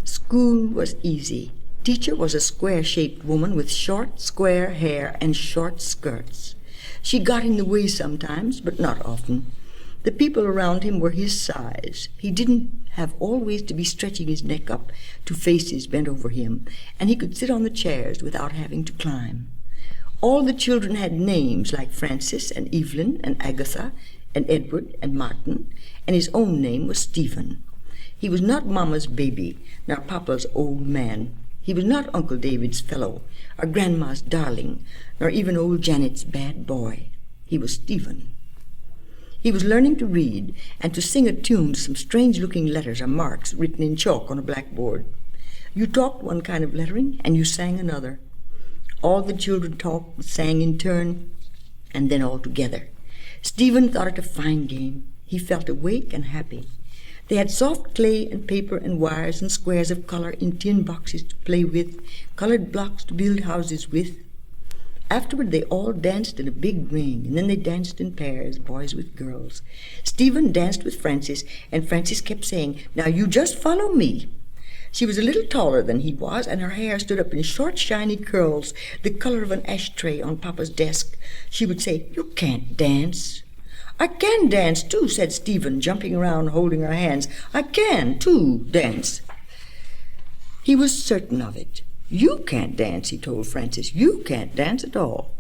School was easy. Teacher was a square-shaped woman with short, square hair and short skirts. She got in the way sometimes, but not often. The people around him were his size. He didn't have always to be stretching his neck up to faces bent over him, and he could sit on the chairs without having to climb. All the children had names like Francis and Evelyn and Agatha and Edward and Martin, and his own name was Stephen. He was not Mama's baby, nor Papa's old man. He was not Uncle David's fellow, or Grandma's darling, nor even old Janet's bad boy. He was Stephen. He was learning to read and to sing a tune to some strange-looking letters or marks written in chalk on a blackboard. You talked one kind of lettering, and you sang another. All the children talked and sang in turn, and then all together. Stephen thought it a fine game. He felt awake and happy. They had soft clay and paper and wires and squares of color in tin boxes to play with, colored blocks to build houses with. Afterward, they all danced in a big ring, and then they danced in pairs, boys with girls. Stephen danced with Francis, and Francis kept saying, "Now you just follow me." She was a little taller than he was, and her hair stood up in short, shiny curls, the color of an ashtray on Papa's desk. She would say, "You can't dance." "I can dance, too," said Stephen, jumping around, holding her hands. "I can, too, dance." He was certain of it. "You can't dance," he told Francis. "You can't dance at all."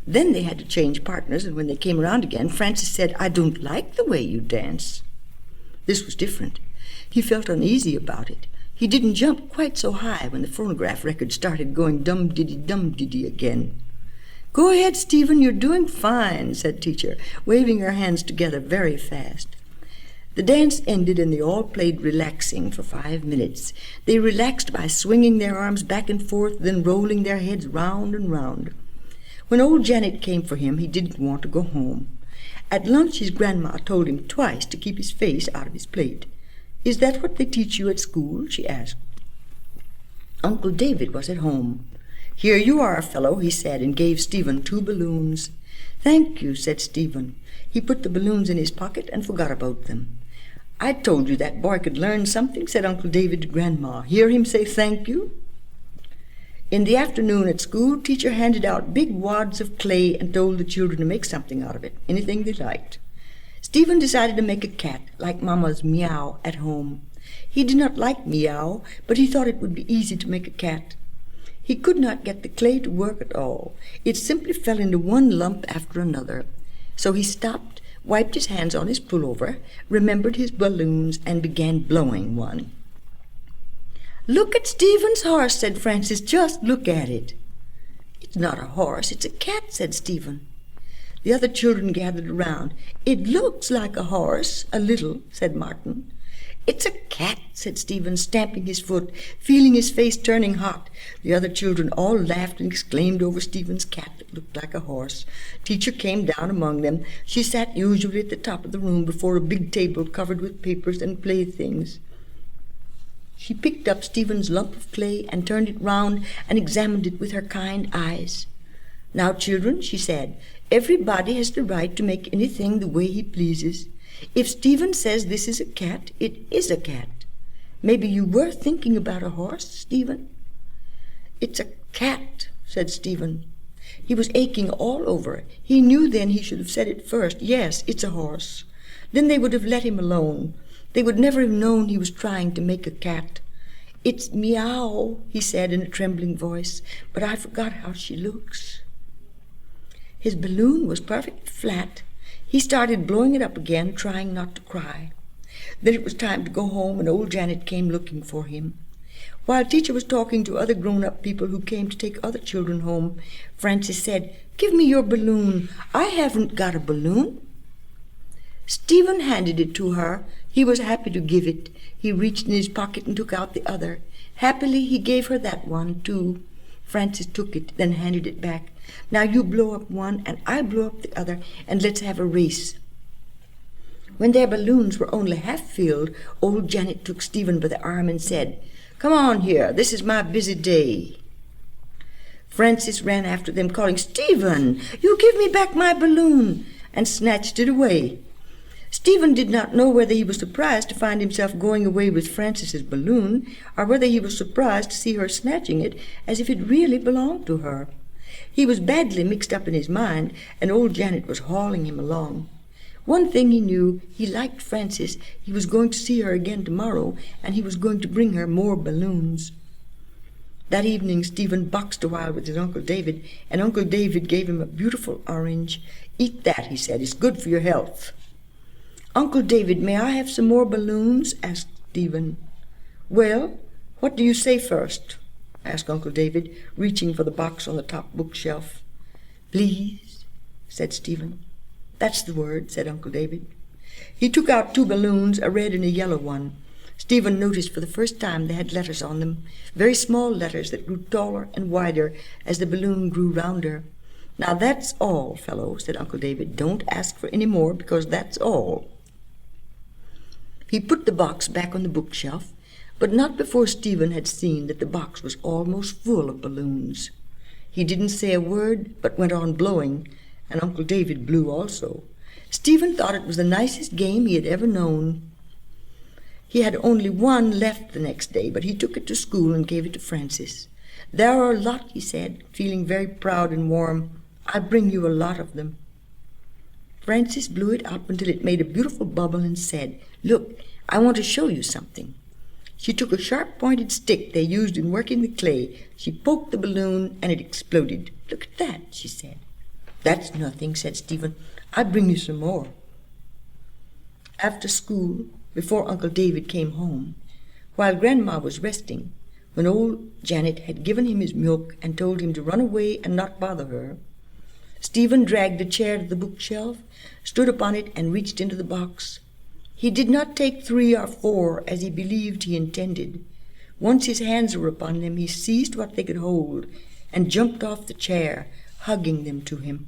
Then they had to change partners, and when they came around again, Francis said, "I don't like the way you dance." This was different. He felt uneasy about it. He didn't jump quite so high when the phonograph record started going dum-diddy again. "Go ahead, Stephen, you're doing fine," said Teacher, waving her hands together very fast. The dance ended and they all played relaxing for 5 minutes. They relaxed by swinging their arms back and forth, then rolling their heads round and round. When old Janet came for him, he didn't want to go home. At lunch, his grandma told him twice to keep his face out of his plate. "Is that what they teach you at school?" she asked. Uncle David was at home. "Here you are, fellow," he said, and gave Stephen 2 balloons. "Thank you," said Stephen. He put the balloons in his pocket and forgot about them. "I told you that boy could learn something," said Uncle David to Grandma. "Hear him say thank you?" In the afternoon at school, Teacher handed out big wads of clay and told the children to make something out of it, anything they liked. Stephen decided to make a cat, like Mama's Meow, at home. He did not like Meow, but he thought it would be easy to make a cat. He could not get the clay to work at all. It simply fell into one lump after another. So he stopped, wiped his hands on his pullover, remembered his balloons, and began blowing one. "Look at Stephen's horse," said Francis. "Just look at it." "It's not a horse, it's a cat," said Stephen. The other children gathered around. "It looks like a horse, a little," said Martin. "It's a cat," said Stephen, stamping his foot, feeling his face turning hot. The other children all laughed and exclaimed over Stephen's cat that looked like a horse. Teacher came down among them. She sat usually at the top of the room before a big table covered with papers and playthings. She picked up Stephen's lump of clay and turned it round and examined it with her kind eyes. "Now, children," she said, "everybody has the right to make anything the way he pleases. If Stephen says this is a cat, it is a cat. Maybe you were thinking about a horse, Stephen?" "It's a cat," said Stephen. He was aching all over. He knew then he should have said it first. "Yes, it's a horse." Then they would have let him alone. They would never have known he was trying to make a cat. "It's Meow," he said in a trembling voice, "but I forgot how she looks." His balloon was perfectly flat. He started blowing it up again, trying not to cry. Then it was time to go home, and old Janet came looking for him. While Teacher was talking to other grown-up people who came to take other children home, Francis said, "Give me your balloon. I haven't got a balloon." Stephen handed it to her. He was happy to give it. He reached in his pocket and took out the other. Happily, he gave her that one, too. Francis took it, then handed it back. "Now you blow up one, and I blow up the other, and let's have a race." When their balloons were only half filled, old Janet took Stephen by the arm and said, "Come on here, this is my busy day." Francis ran after them, calling, "Stephen, you give me back my balloon," and snatched it away. Stephen did not know whether he was surprised to find himself going away with Frances's balloon, or whether he was surprised to see her snatching it as if it really belonged to her. He was badly mixed up in his mind, and old Janet was hauling him along. One thing he knew, he liked Frances, he was going to see her again tomorrow, and he was going to bring her more balloons. That evening Stephen boxed a while with his Uncle David, and Uncle David gave him a beautiful orange. "Eat that," he said, "it's good for your health." "Uncle David, may I have some more balloons?" asked Stephen. "Well, what do you say first?" asked Uncle David, reaching for the box on the top bookshelf. "Please," said Stephen. "That's the word," said Uncle David. He took out 2 balloons, a red and a yellow one. Stephen noticed for the first time they had letters on them, very small letters that grew taller and wider as the balloon grew rounder. "Now that's all, fellow," said Uncle David. "Don't ask for any more, because that's all." He put the box back on the bookshelf, but not before Stephen had seen that the box was almost full of balloons. He didn't say a word, but went on blowing, and Uncle David blew also. Stephen thought it was the nicest game he had ever known. He had only one left the next day, but he took it to school and gave it to Frances. "There are a lot," he said, feeling very proud and warm. "I'll bring you a lot of them." Frances blew it up until it made a beautiful bubble and said, "Look, I want to show you something." She took a sharp-pointed stick they used in working the clay. She poked the balloon, and it exploded. "Look at that," she said. "That's nothing," said Stephen. "I'll bring you some more." After school, before Uncle David came home, while Grandma was resting, when old Janet had given him his milk and told him to run away and not bother her, Stephen dragged a chair to the bookshelf, stood upon it, and reached into the box. He did not take 3 or 4 as he believed he intended. Once his hands were upon them, he seized what they could hold and jumped off the chair, hugging them to him.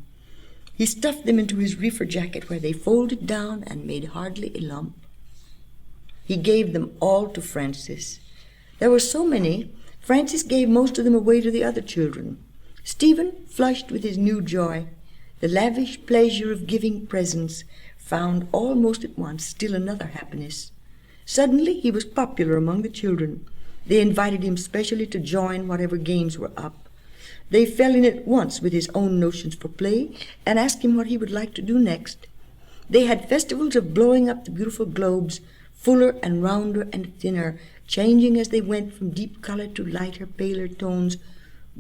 He stuffed them into his reefer jacket, where they folded down and made hardly a lump. He gave them all to Frances. There were so many, Frances gave most of them away to the other children. Stephen, flushed with his new joy, the lavish pleasure of giving presents, found almost at once still another happiness. Suddenly he was popular among the children. They invited him specially to join whatever games were up. They fell in at once with his own notions for play and asked him what he would like to do next. They had festivals of blowing up the beautiful globes, fuller and rounder and thinner, changing as they went from deep color to lighter, paler tones,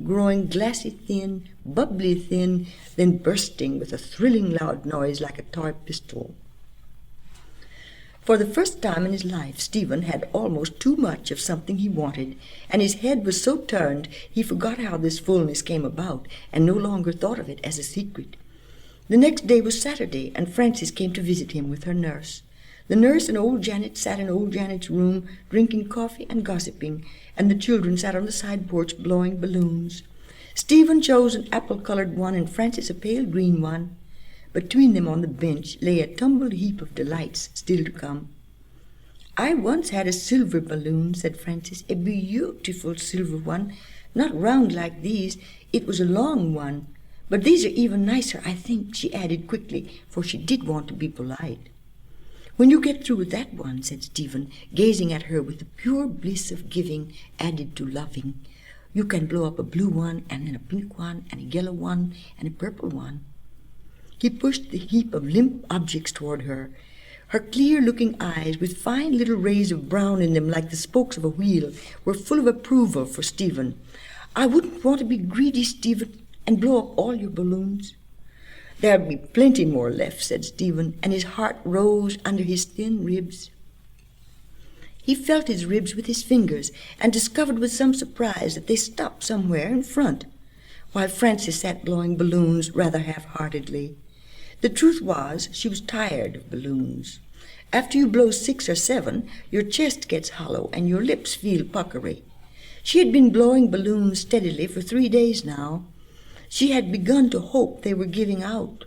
growing glassy thin, bubbly thin, then bursting with a thrilling loud noise like a toy pistol. For the first time in his life, Stephen had almost too much of something he wanted, and his head was so turned he forgot how this fullness came about, and no longer thought of it as a secret. The next day was Saturday, and Frances came to visit him with her nurse. The nurse and old Janet sat in old Janet's room, drinking coffee and gossiping, and the children sat on the side porch blowing balloons. Stephen chose an apple-colored one and Frances a pale green one. Between them on the bench lay a tumbled heap of delights still to come. "I once had a silver balloon," said Frances, "a beautiful silver one, not round like these. It was a long one. But these are even nicer, I think," she added quickly, for she did want to be polite. "When you get through with that one," said Stephen, gazing at her with the pure bliss of giving added to loving, "you can blow up a blue one, and then a pink one, and a yellow one, and a purple one." He pushed the heap of limp objects toward her. Her clear-looking eyes, with fine little rays of brown in them like the spokes of a wheel, were full of approval for Stephen. "I wouldn't want to be greedy, Stephen, and blow up all your balloons." "There'll be plenty more left," said Stephen, and his heart rose under his thin ribs. He felt his ribs with his fingers and discovered with some surprise that they stopped somewhere in front, while Frances sat blowing balloons rather half-heartedly. The truth was, she was tired of balloons. After you blow 6 or 7, your chest gets hollow and your lips feel puckery. She had been blowing balloons steadily for 3 days now. She had begun to hope they were giving out.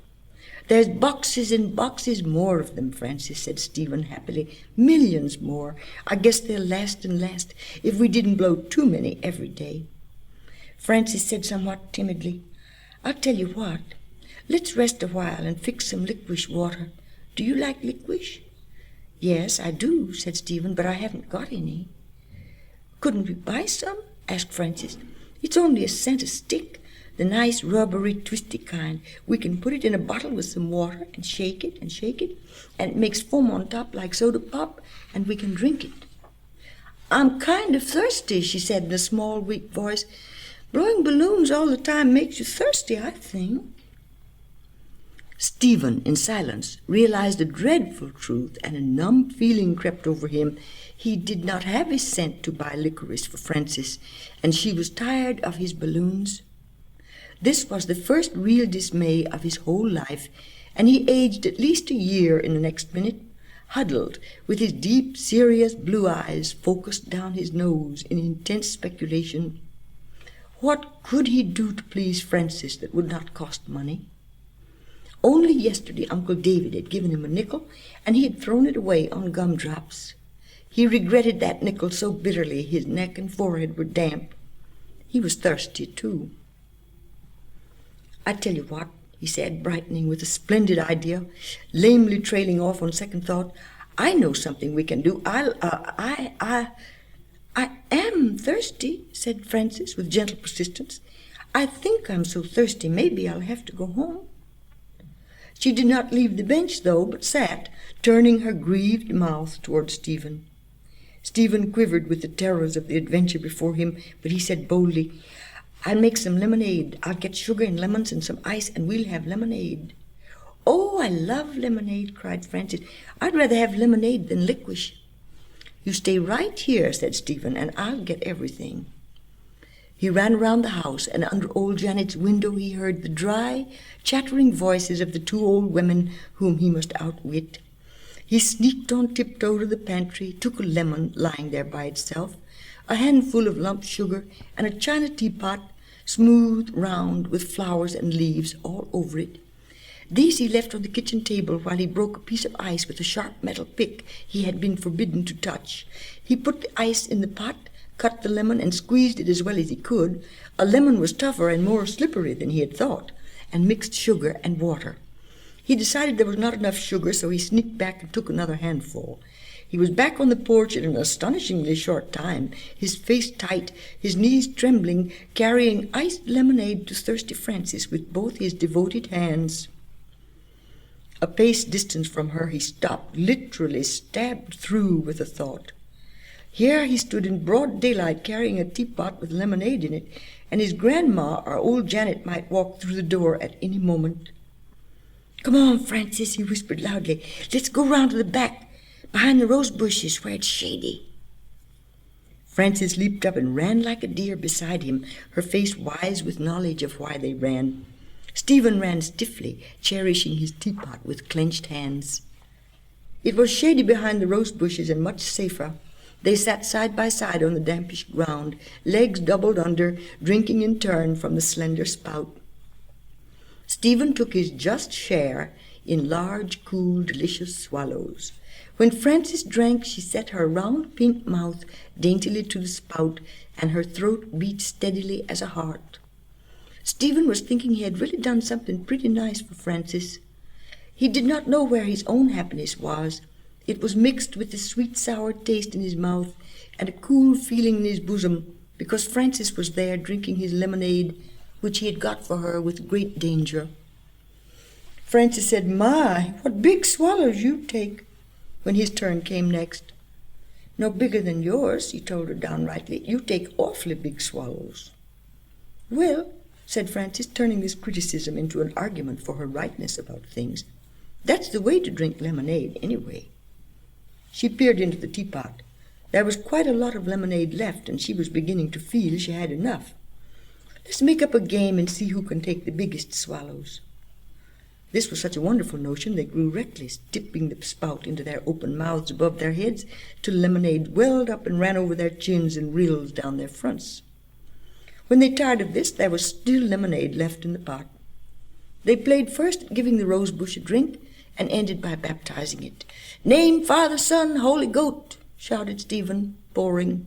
"There's boxes and boxes more of them," Frances said Stephen happily. "Millions more. I guess they'll last and last if we didn't blow too many every day." Frances said somewhat timidly, "I'll tell you what. Let's rest a while and fix some licorice water. Do you like licorice? Yes, I do, said Stephen, but I haven't got any. Couldn't we buy some? Asked Francis. It's only a cent a stick, the nice rubbery, twisty kind. We can put it in a bottle with some water and shake it, and it makes foam on top like soda pop, and we can drink it. I'm kind of thirsty, she said in a small, weak voice. Blowing balloons all the time makes you thirsty, I think. Stephen, in silence, realized a dreadful truth, and a numb feeling crept over him. He did not have a cent to buy licorice for Francis, and she was tired of his balloons. This was the first real dismay of his whole life, and he aged at least a year in the next minute, huddled, with his deep, serious blue eyes focused down his nose in intense speculation. What could he do to please Francis that would not cost money? Only yesterday Uncle David had given him a nickel, and he had thrown it away on gumdrops. He regretted that nickel so bitterly his neck and forehead were damp. He was thirsty, too. I tell you what, he said, brightening with a splendid idea, lamely trailing off on second thought. I know something we can do. I am thirsty, said Francis with gentle persistence. I think I'm so thirsty, maybe I'll have to go home. She did not leave the bench, though, but sat, turning her grieved mouth toward Stephen. Stephen quivered with the terrors of the adventure before him, but he said boldly, I'll make some lemonade. I'll get sugar and lemons and some ice, and we'll have lemonade. Oh, I love lemonade, cried Francis. I'd rather have lemonade than licorice. You stay right here, said Stephen, and I'll get everything. He ran around the house, and under old Janet's window he heard the dry, chattering voices of the two old women whom he must outwit. He sneaked on tiptoe to the pantry, took a lemon lying there by itself, a handful of lump sugar, and a china teapot, smooth, round, with flowers and leaves all over it. These he left on the kitchen table while he broke a piece of ice with a sharp metal pick he had been forbidden to touch. He put the ice in the pot, cut the lemon, and squeezed it as well as he could. A lemon was tougher and more slippery than he had thought, and mixed sugar and water. He decided there was not enough sugar, so he sneaked back and took another handful. He was back on the porch in an astonishingly short time, his face tight, his knees trembling, carrying iced lemonade to thirsty Francis with both his devoted hands. A pace distance from her he stopped, literally stabbed through with a thought. Here he stood in broad daylight carrying a teapot with lemonade in it, and his grandma or old Janet might walk through the door at any moment. Come on, Francis, he whispered loudly. Let's go round to the back, behind the rose bushes where it's shady. Francis leaped up and ran like a deer beside him, her face wise with knowledge of why they ran. Stephen ran stiffly, cherishing his teapot with clenched hands. It was shady behind the rose bushes and much safer. They sat side by side on the dampish ground, legs doubled under, drinking in turn from the slender spout. Stephen took his just share in large, cool, delicious swallows. When Frances drank, she set her round pink mouth daintily to the spout, and her throat beat steadily as a heart. Stephen was thinking he had really done something pretty nice for Frances. He did not know where his own happiness was. It was mixed with the sweet, sour taste in his mouth and a cool feeling in his bosom, because Francis was there drinking his lemonade, which he had got for her with great danger. Francis said, My, what big swallows you take, when his turn came next. No bigger than yours, he told her downrightly. You take awfully big swallows. Well, said Francis, turning this criticism into an argument for her rightness about things, that's the way to drink lemonade, anyway. She peered into the teapot. There was quite a lot of lemonade left, and she was beginning to feel she had enough. Let's make up a game and see who can take the biggest swallows. This was such a wonderful notion they grew reckless, dipping the spout into their open mouths above their heads till lemonade welled up and ran over their chins and rills down their fronts. When they tired of this, there was still lemonade left in the pot. They played first at giving the rose bush a drink, and ended by baptizing it. Name, Father, Son, Holy Goat, shouted Stephen, pouring.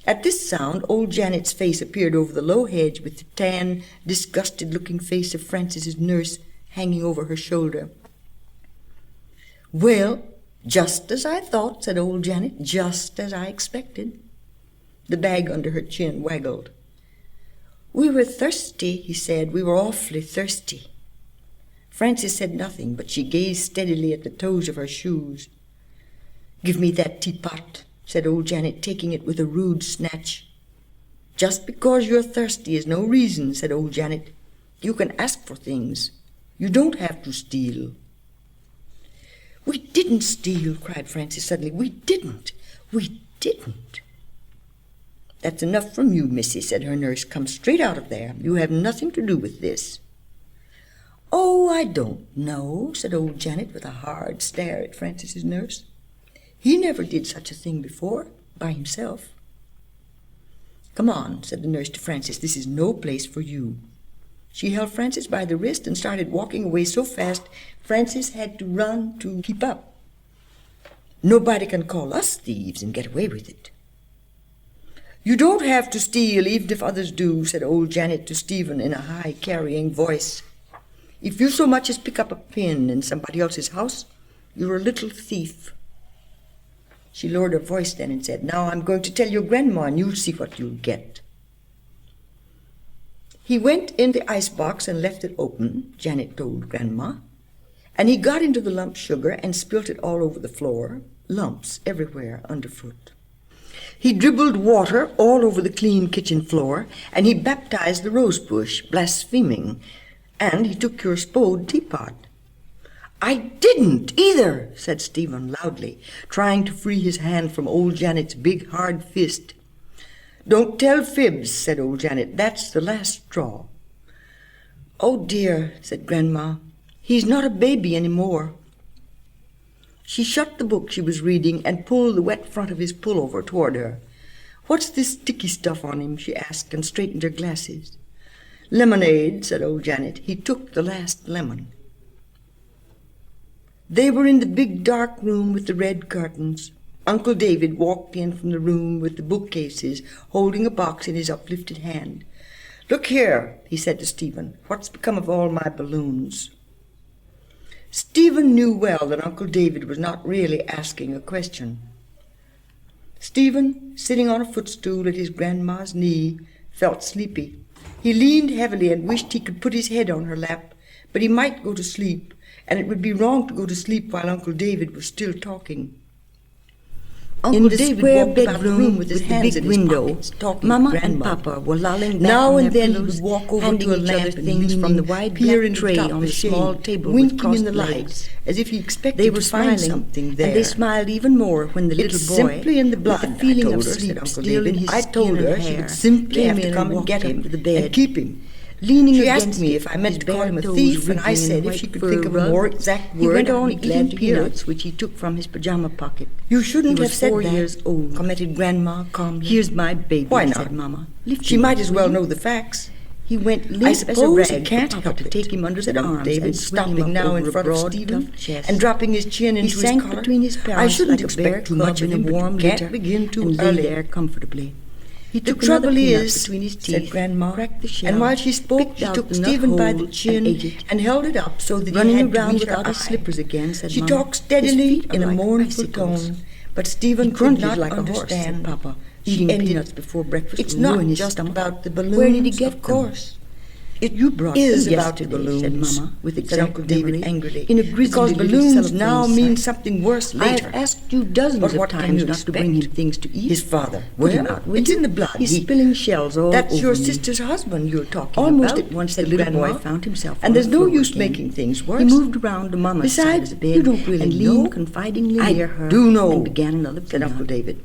At this sound, old Janet's face appeared over the low hedge with the tan, disgusted-looking face of Francis's nurse hanging over her shoulder. "Well, just as I thought," said old Janet, "just as I expected." The bag under her chin waggled. "We were thirsty," he said. "We were awfully thirsty." Frances said nothing, but she gazed steadily at the toes of her shoes. "Give me that teapot," said old Janet, taking it with a rude snatch. "Just because you're thirsty is no reason," said old Janet. "You can ask for things. You don't have to steal." "We didn't steal," cried Frances suddenly. "We didn't. We didn't." "That's enough from you, missy," said her nurse. "Come straight out of there. You have nothing to do with this." "Oh, I don't know," said old Janet with a hard stare at Frances's nurse. "He never did such a thing before, by himself." "Come on," said the nurse to Frances. "This is no place for you." She held Frances by the wrist and started walking away so fast Frances had to run to keep up. "Nobody can call us thieves and get away with it." "You don't have to steal, even if others do," said old Janet to Stephen in a high, carrying voice. "If you so much as pick up a pin in somebody else's house, you're a little thief." She lowered her voice then and said, "Now I'm going to tell your grandma, and you'll see what you'll get." He went in the icebox and left it open, Janet told Grandma, and he got into the lump sugar and spilt it all over the floor, lumps everywhere underfoot. He dribbled water all over the clean kitchen floor, and he baptized the rose bush, blaspheming, and he took your spode teapot. "I didn't either," said Stephen loudly, trying to free his hand from old Janet's big, hard fist. "Don't tell fibs," said old Janet. "That's the last straw." "Oh, dear," said Grandma. "He's not a baby any more." She shut the book she was reading and pulled the wet front of his pullover toward her. "What's this sticky stuff on him?" she asked, and straightened her glasses. "Lemonade," said old Janet. He took the last lemon. They were in the big dark room with the red curtains. Uncle David walked in from the room with the bookcases, holding a box in his uplifted hand. "Look here," he said to Stephen. "What's become of all my balloons?" Stephen knew well that Uncle David was not really asking a question. Stephen, sitting on a footstool at his grandma's knee, felt sleepy. He leaned heavily and wished he could put his head on her lap, but he might go to sleep, and it would be wrong to go to sleep while Uncle David was still talking. Uncle David walked about the room with his hands in his pockets, talking Mama to Grandma. and Papa were lolling back Now on and their then he pillows, would walk over handing to a each lamp other and things leaning, from the wide peer black into tray the top on of the the small shade, table with winking crossed in the legs. lights, as if he expected They to were find smiling, something there. and they smiled even more when the little "It's boy, simply in the blood, with the feeling I told of her," said sleep Uncle still David. in his "I skin told her and she hair, would simply came have to in come and walked get up him to the bed, and keep him. leaning She against asked me it, if I meant his to call bare him a toes thief, and I wriggling said in if white she could fur think of a rug. more exact He word, went on I'd be glad eating to hear it. peanuts, which he took from his pajama pocket. "You shouldn't He have was said 4 that," years old. commented Grandma calmly. "Here's my baby," "Why said not? Mama. "Lift She him might up, as will well you?" know the facts." He went limp "I as a suppose rag he can't for Papa help to it," take him under said the Uncle arms David, and swing him stopping up now over in a front of broad, Stephen tough chest. and dropping his chin He into his sank collar. between his "I parents shouldn't like a bear expect too much cub of in him, a but warm you can't litter, begin too and early." lay there comfortably. He "The took another trouble peanut is," between his said teeth, Grandma, cracked the shell, and while she spoke, picked she out took the nut Stephen by hole the and chin ate it. and held it up so that Running he had to around reach her without his eye. slippers again, said She Mama. talked His steadily feet are in a like mournful icicles. tone, but Stephen He could grunted not like a horse, understand. said Papa. She Eating ended, peanuts before breakfast "It's will not ruin his just stomach. about the balloons, Where did he get of them?" course. It "You brought is them about the yesterday," balloons, said Mama, with said exact Uncle David memory, angrily, in a grisly because little balloons cellophane now sack. mean something worse later. "I've asked you dozens But of what can times you not to bring him expect? things to eat." His father. Put him Well, out, will it's you? in the blood. He's He- spilling shells all That's over your me. sister's husband you're talking Almost about. at once said the little Grandma. boy found himself And on there's the no floor use again. making things worse. He moved around to Mama's side Besides, of the bed you don't really and know. leaned confidingly "I near her do know," and began another said peanut. Uncle David.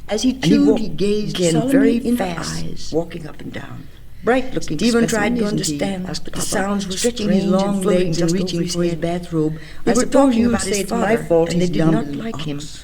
As he And he chewed, walked he gazed again solemnly very in her fast, eyes. walking up and down. Bright looking. Stephen Stephen tried tried to to understand, understand, but the Papa, sounds were stretching strange his long and floating legs and just reaching over his for his head. bathrobe. They "I were suppose talking you'll about say his it's my father, fault, and they his did dumb not little like him. ox."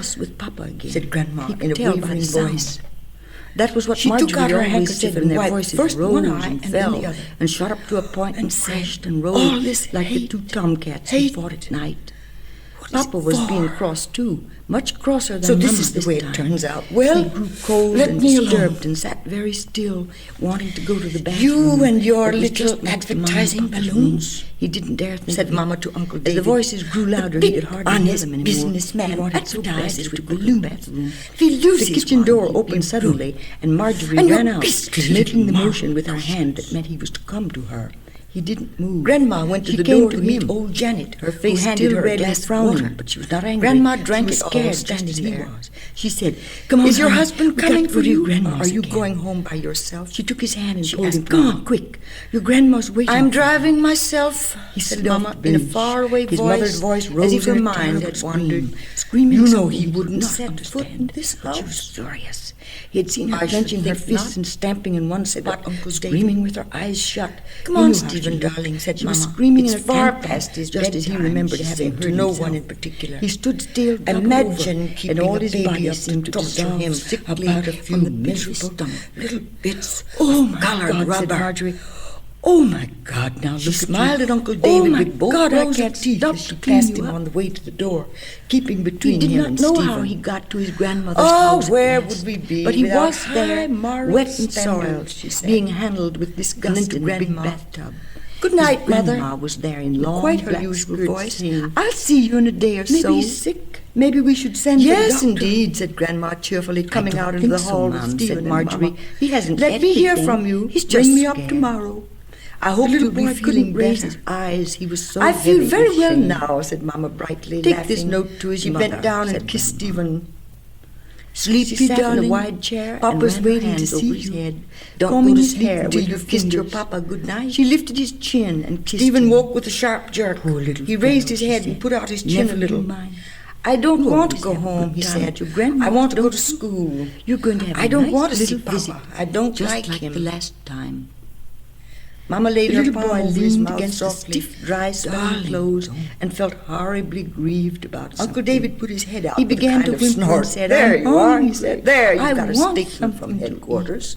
cross with Papa again," said Grandma He could in a tell by the wavering sound. voice. That was what She Marjorie took out her always handkerchief said, and and their wiped voices first rose one eye and and fell then the other, and shot up to a point and said, crashed and rose "All this like the hate, two tomcats who hate. fought at night. What is Papa it was for? being cross too, much crosser than So this Mama is the way it time. turns out. Well, he grew cold let and me alone. disturbed and sat very still, wanting to go to the bathroom. You and your It was little just next to Mama and advertising Papa's balloons, room. He didn't dare think said of it. Mama to Uncle As David. the voices grew louder, The he big, could hardly hear honest them anymore. businessman He wanted so bad advertises to with go to the balloons. bathroom. If he loses The kitchen one, door he'll be opened suddenly, and Marjorie And ran your out, beastly making the little motion with her marbles. hand that meant he was to come to her. He didn't move. Grandma went to She the came door to to meet him, old Janet, her face who handed still her red a and glass of frowning, water, but she was not angry. Grandma She drank was it all, scared, just just as as he there. was. She said, "Come on, "Is your honey, husband we coming got to for go to you? Grandma's Are you again." going home by yourself?" She took his hand and She pulled him. asked, "Come "Mama, on, quick. Your grandma's waiting." "I'm for you." driving myself," He said slid off Mama the in a bench. faraway His voice, mother's voice rose as if her in a mind terrible had scream, wandered. screaming "You know something he could wouldn't not set foot in understand. this But she was house." furious. He had seen her "I should clenching her think fists not," and stamping in one spot, Uncle screaming David. with her eyes shut. "Come He on, knew how Stephen, she looked. darling," said She was Mama. screaming "It's in a far tantrum, past his just as he bedtime," remembered she having said, heard to no himself. one in particular. He stood still, doubled Imagine over, keeping and all a his baby body up seemed to to torture dissolve him sickly about a from the few miserable miserable little bits "Oh, of my colored God," said rubber. Marjorie. "Oh, my God, now She look smiled at at you. Uncle Oh, David my with both God, I rows can't of teeth stop as she to clean passed you him up." on the way to the door, keeping He between did him not and know Stephen. how he got to his grandmother's "Oh, house at where last. would we be But he without was there, high moral wet and standards," soiled, she said. being handled with disgust into in a big Grandma. bathtub. "Good night, His Mother." grandma was there in long, Quite her black usual skirts, voice. saying, "I'll see you in a day or Maybe so." he's sick. Maybe we should send for the "Yes, doctor." indeed," said Grandma cheerfully, coming don't out into think the so, hall Mom, with said Stephen and Marjorie. Mama. "He hasn't "Let ate me hear anything. from you. He's Bring just me up scared." tomorrow. I The hope little you'll be boy feeling couldn't raise better." his eyes. He was so "I feel heavy very with well shame. now," said Mama brightly, "Take laughing. this note to his She mother," bent down said and kissed Grandma. Stephen. Sleepy, She sat in darling. a wide chair and Papa's ran her waiting to hands see over his you. head, Don't combing go to his sleep hair until with you've her kissed your fingers. papa good night. She lifted his chin and kissed Stephen him. woke with a sharp jerk. "Poor little He raised fellow," his she head said. and put out his chin "Never a little. you mind. "I don't You want to always go have a home," good he time said. at your grandma's, "I want to go don't to you? school. You're going to have I a don't nice want to see little visit. Papa. I don't Just like him." the last time. Mama laid The her little palm boy over his leaned mouth against the softly, stiff, dry, smelling "Darling, clothes don't." and felt horribly grieved about something. Uncle David put his head out. He with a began kind to of whimper and snort. said, "There "I'm you are," he hungry. said. "There, you've I got a want statement from something to headquarters."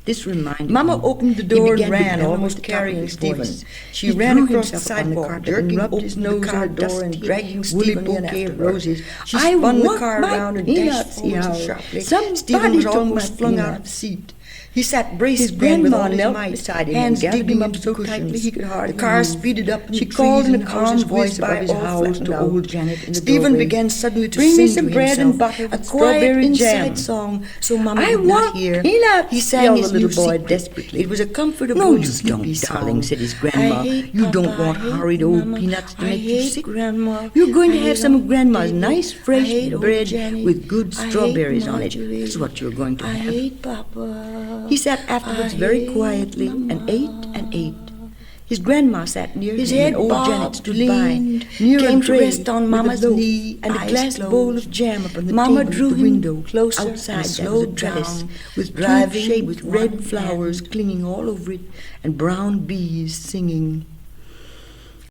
This reminded Mama him. opened the He door and began to ran, bellow almost at the top of carrying his Stephen. voice. She He ran threw across the himself upon the sidewalk, carpet jerking and rubbed open his the nose in car the door and dusty, dragging woolly Stephen in bouquet after of her. roses. She "I spun the want car my around and peanuts," dashed he forward howled. sharply. "Somebody Stephen was took my almost flung out peanuts." of the seat. He sat braced His then with grandma all his knelt might, beside him hands and gathered digging him up up the so cushions. tightly he could hardly The car move. speeded up, and She the called trees in a and calm houses voice whizzed above by, his all howls flattened to out. old Janet in the Stephen doorway. began suddenly to "Bring me sing some to bread himself and butter a with quiet strawberry inside jam. song, so Mama I would not want hear. peanuts," He sang yelled his the little new boy secret. desperately. It was a comfortable, "No, you sleepy don't, song. darling," said his grandma. "I hate "You Papa, don't want I hate horrid old Mama, peanuts to I make you hate sick. Grandma. You're going to I have hate some of Uncle Grandma's David. nice I fresh hate old bread Jenny. with good I hate strawberries on it. Marjorie. That's what you're going to I have." hate Papa. He sat afterwards I very hate quietly and Mama. ate and ate. His grandma sat near His him, head and old Janet bobbed, stood leaned, by, near came a to tray rest on with Mama's a loaf knee, and a eyes glass closed. bowl of jam upon the Mama table drew at the him window, closer outside and there was a slowed trellis down, with driving tulip-shaped with red one flowers hand. clinging all over it, and brown bees singing.